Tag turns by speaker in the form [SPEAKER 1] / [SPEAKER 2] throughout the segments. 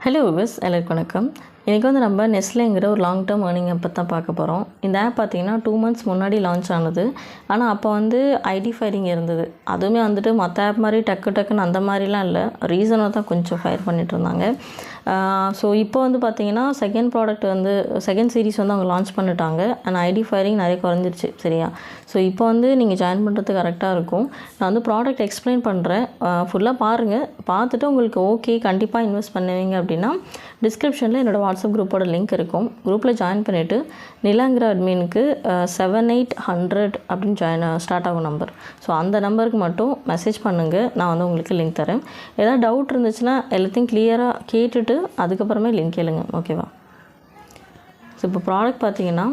[SPEAKER 1] Hello viewers, எல்லாருக்கும் வணக்கம். இன்றைக்கி வந்து நம்ம நெஸ்லேங்கிற ஒரு லாங் டேர்ம் ஏர்னிங் ஆப் தான் பார்க்க போகிறோம். இந்த ஆப் பார்த்திங்கன்னா 2 months முன்னாடி லான்ச் ஆனது. ஆனால் அப்போ வந்து ஐடி ஃபயரிங் இருந்தது. அதுவுமே வந்துட்டு மற்ற ஆப் மாதிரி டக்குன்னு அந்த மாதிரிலாம் இல்லை, ரீசனாக தான் கொஞ்சம் ஃபயர் பண்ணிகிட்டு இருந்தாங்க. ஸோ இப்போ வந்து பார்த்திங்கன்னா செகண்ட் சீரிஸ் வந்து அவங்க லான்ச் பண்ணிட்டாங்க. அண்ட் ஐடி ஃபயரிங் நிறைய குறைஞ்சிருச்சு, சரியா? ஸோ இப்போ வந்து நீங்கள் ஜாயின் பண்ணுறதுக்கு கரெக்டாக இருக்கும். நான் வந்து ப்ராடக்ட் எக்ஸ்பிளைன் பண்ணுறேன், ஃபுல்லாக பாருங்கள். பார்த்துட்டு உங்களுக்கு ஓகே கண்டிப்பாக இன்வெஸ்ட் பண்ணுவீங்க அப்படின்னா டிஸ்கிரிப்ஷனில் என்னோடய வாட்ஸ்அப் குரூப்போட லிங்க் இருக்கும். குரூப்பில் ஜாயின் பண்ணிவிட்டு நிலாங்கிற அட்மினுக்கு 7800 அப்படின்னு ஸ்டார்ட் ஆகும் நம்பர். ஸோ அந்த நம்பருக்கு மட்டும் மெசேஜ் பண்ணுங்கள், நான் வந்து உங்களுக்கு லிங்க் தரேன். ஏதாவது டவுட் இருந்துச்சுன்னா எல்லாத்தையும் கிளியராக கேட்டுட்டு அதுக்கப்புறமே லிங்க் கேளுங்க, ஓகேவா? ஸோ இப்போ ப்ராடக்ட் பார்த்தீங்கன்னா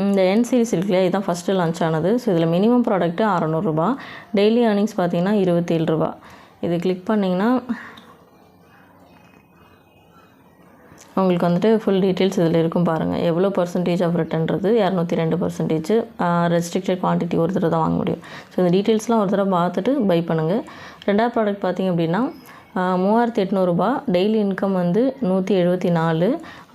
[SPEAKER 1] இந்த என் சீரிஸ் இருக்குல்லையா, இதுதான் ஃபஸ்ட்டு லான்ச் ஆனது. ஸோ இதில் மினிமம் ப்ராடக்ட்டு 600 ரூபா, டெய்லி ஏர்னிங்ஸ் பார்த்தீங்கன்னா 27 ரூபா. இது கிளிக் பண்ணிங்கன்னா உங்களுக்கு வந்துட்டு ஃபுல் டீட்டெயில்ஸ் இதில் இருக்கும் பாருங்கள். எவ்வளோ பர்சன்டேஜ் ஆஃப் ரிட்டர்ன்றது 202%. ரெஸ்ட்ரிக்டட் குவான்டிட்டி ஒரு தடவை தான் வாங்க முடியும். ஸோ இந்த டீட்டெயில்ஸ்லாம் ஒரு தடவை பார்த்துட்டு பை பண்ணுங்கள். ரெண்டாவது ப்ராடக்ட் பார்த்திங்க அப்படின்னா 3800 ரூபா, டெய்லி இன்கம் வந்து 174.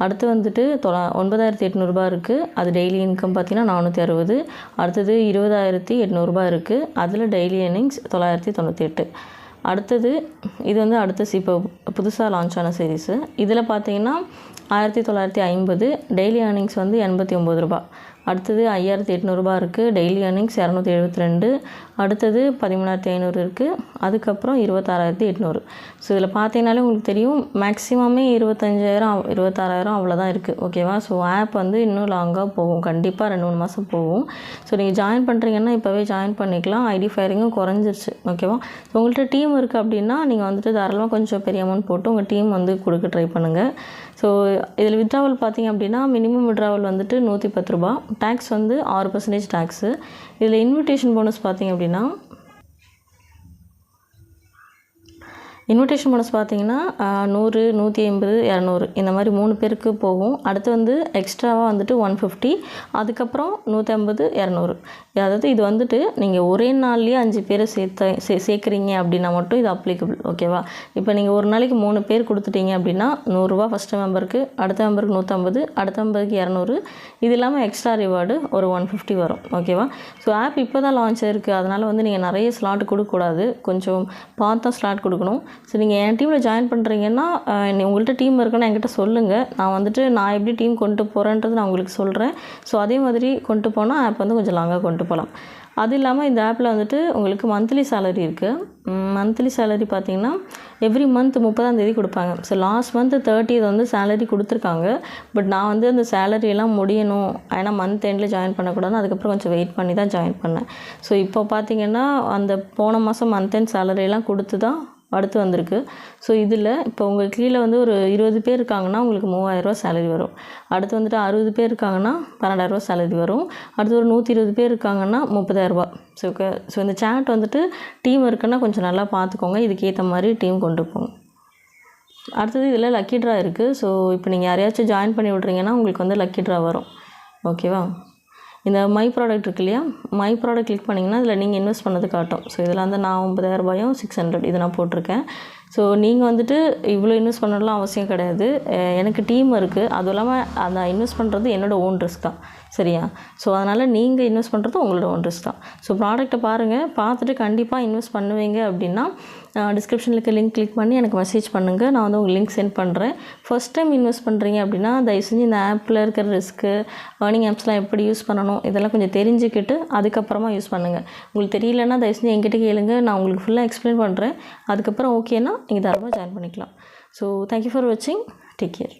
[SPEAKER 1] அடுத்து வந்துட்டு 9800 ரூபா இருக்குது, அது டெய்லி இன்கம் பார்த்திங்கன்னா 460. அடுத்தது 20800 ரூபா இருக்குது, அதில் டெய்லி ஏர்னிங்ஸ் 998. அடுத்தது இது வந்து இப்போ புதுசாக லான்ச் ஆன சீரீஸு. இதில் பார்த்தீங்கன்னா 1950, டெய்லி ஏர்னிங்ஸ் வந்து 89 ரூபா. அடுத்தது 5800 ரூபா இருக்குது, டெய்லி ஏர்னிங்ஸ் 272. அடுத்தது 13500 இருக்குது, அதுக்கப்புறம் 26800. ஸோ இதில் பார்த்தீங்கனாலே உங்களுக்கு தெரியும், மேக்ஸிமமே 25000 26000 அவ்வளோதான் இருக்குது, ஓகேவா? ஸோ ஆப் வந்து இன்னும் லாங்காக போகும், கண்டிப்பாக 2-3 மாதம் போகும். ஸோ நீங்கள் ஜாயின் பண்ணுறீங்கன்னா இப்போவே ஜாயின் பண்ணிக்கலாம். ஐடி ஃபயரிங்கும் குறைஞ்சிருச்சு, ஓகேவா? ஸோ உங்கள்கிட்ட டீம் இருக்குது அப்படின்னா நீங்கள் வந்துட்டு தாராளமாக கொஞ்சம் பெரிய அமௌண்ட் போட்டு உங்கள் டீம் வந்து கொடுக்க ட்ரை பண்ணுங்கள். ஸோ இதில் வித்ட்ராவல் பார்த்திங்க அப்படின்னா மினிமம் வித்ட்ராவல் வந்துட்டு 110 ரூபா, டேக்ஸ் வந்து 6% டேக்ஸு. இதில் இன்விடேஷன் போனஸ் பார்த்திங்க அப்படின்னா பார்த்தீங்கன்னா 100, 150, 200 இந்த மாதிரி 3 பேருக்கு போகும். அடுத்து வந்து எக்ஸ்ட்ராவாக வந்துட்டு 150, அதுக்கப்புறம் 150, 200. அதாவது இது வந்துட்டு நீங்கள் ஒரே நாள்லேயே 5 பேரை சேர்க்குறீங்க அப்படின்னா மட்டும் இது அப்ளிகபிள், ஓகேவா? இப்போ நீங்கள் ஒரு நாளைக்கு 3 பேர் கொடுத்துட்டீங்க அப்படின்னா 100 ரூபா ஃபஸ்ட்டு மெம்பருக்கு, அடுத்த மெம்பருக்கு 150, அடுத்த மெம்பருக்கு 200. இது இல்லாமல் எக்ஸ்ட்ரா ரிவார்டு ஒரு 150 வரும், ஓகேவா? ஸோ ஆப் இப்போ தான் லான்ச் ஆயிருக்கு, அதனால் வந்து நீங்கள் நிறைய ஸ்லாட் கொடுக்கக்கூடாது, கொஞ்சம் பார்த்தா ஸ்லாட் கொடுக்கணும். ஸோ நீங்கள் என் டீமில் ஜாயின் பண்ணுறீங்கன்னா உங்கள்கிட்ட டீம் இருக்குன்னா என்கிட்ட சொல்லுங்கள். நான் எப்படி டீம் கொண்டு போகிறேன்றது நான் உங்களுக்கு சொல்கிறேன். ஸோ அதே மாதிரி கொண்டு போனால் ஆப் வந்து கொஞ்சம் லாங்காக கொண்டு போகலாம். அது இல்லாமல் இந்த ஆப்பில் வந்துட்டு உங்களுக்கு மந்த்லி சேலரி இருக்குது. மந்த்லி சேலரி பார்த்திங்கன்னா எவ்ரி மந்த் 30ஆம் தேதி கொடுப்பாங்க. ஸோ லாஸ்ட் மந்த் 30 வந்து சேலரி கொடுத்துருக்காங்க. பட் நான் வந்து அந்த சேலரியெல்லாம் முடியணும், ஏன்னா மந்த் எண்டில் ஜாயின் பண்ணக்கூடாதுன்னு அதுக்கப்புறம் கொஞ்சம் வெயிட் பண்ணி தான் ஜாயின் பண்ணேன். ஸோ இப்போ பார்த்திங்கன்னா அந்த போன மாதம் மந்த் எண்ட் சேலரியெல்லாம் கொடுத்து தான் அடுத்து வந்திருக்கு. ஸோ இதில் இப்போ உங்களுக்கு கீழே வந்து ஒரு 20 பேர் இருக்காங்கன்னா உங்களுக்கு 3000 ரூபா சேலரி வரும். அடுத்து வந்துட்டு 60 பேர் இருக்காங்கன்னா 12000 ரூபா சேலரி வரும். அடுத்து ஒரு 120 பேர் இருக்காங்கன்னா 30000 ரூபா. ஸோ இந்த சேட் வந்துட்டு டீம் இருக்குன்னா கொஞ்சம் நல்லா பார்த்துக்கோங்க, இதுக்கேற்ற மாதிரி டீம் கொண்டு போங்க. அடுத்தது இதில் லக்கி ட்ரா இருக்குது. ஸோ இப்போ நீங்கள் யாரையாச்சும் ஜாயின் பண்ணி விட்றீங்கன்னா உங்களுக்கு வந்து லக்கி ட்ரா வரும், ஓகேவா? இந்த மை ப்ராடக்ட் இருக்கு இல்லையா, மை ப்ராடக்ட் கிளிக் பண்ணிங்கன்னா இதில் நீங்கள் இன்வெஸ்ட் பண்ணது காட்டும். ஸோ இதில் வந்து நான் 90,000 ரூபாயும் 600 இது நான் போட்டிருக்கேன். ஸோ நீங்கள் வந்துட்டு இவ்வளோ இன்வெஸ்ட் பண்ணலாம் அவசியம் கிடையாது, எனக்கு டீம் இருக்குது. அதுவும் இல்லாமல் அந்த இன்வெஸ்ட் பண்ணுறது என்னோடய ஓன் ரிஸ்க் தான், சரியா? ஸோ அதனால் நீங்கள் இன்வெஸ்ட் பண்ணுறது உங்களோட ஓன் ரிஸ்க் தான். ஸோ ப்ராடக்ட்டை பாருங்கள், பார்த்துட்டு கண்டிப்பாக இன்வெஸ்ட் பண்ணுவீங்க அப்படின்னா டிஸ்கிரிப்ஷனில் இருக்க லிங்க் கிளிக் பண்ணி எனக்கு மெசேஜ் பண்ணுங்கள், நான் வந்து உங்களுக்கு லிங்க் சென்ட் பண்ணுறேன். ஃபஸ்ட் டைம் இன்வெஸ்ட் பண்ணுறீங்க அப்படின்னா தயவு செஞ்சு இந்த ஆப்பில் இருக்கிற ரிஸ்க்கு, ஏர்னிங் ஆப்ஸ்லாம் எப்படி யூஸ் பண்ணணும் இதெல்லாம் கொஞ்சம் தெரிஞ்சுக்கிட்டு அதுக்கப்புறமா யூஸ் பண்ணுங்கள். உங்களுக்கு தெரியலன்னா தயவு செஞ்சு என்கிட்ட கேளுங்க, நான் உங்களுக்கு ஃபுல்லாக எக்ஸ்பிளைன் பண்ணுறேன். அதுக்கப்புறம் ஓகேனா நீங்கள் தாராளமாக ஜாயின் பண்ணிக்கலாம். ஸோ தேங்க்யூ ஃபார் வாட்சிங், டேக் கேர்.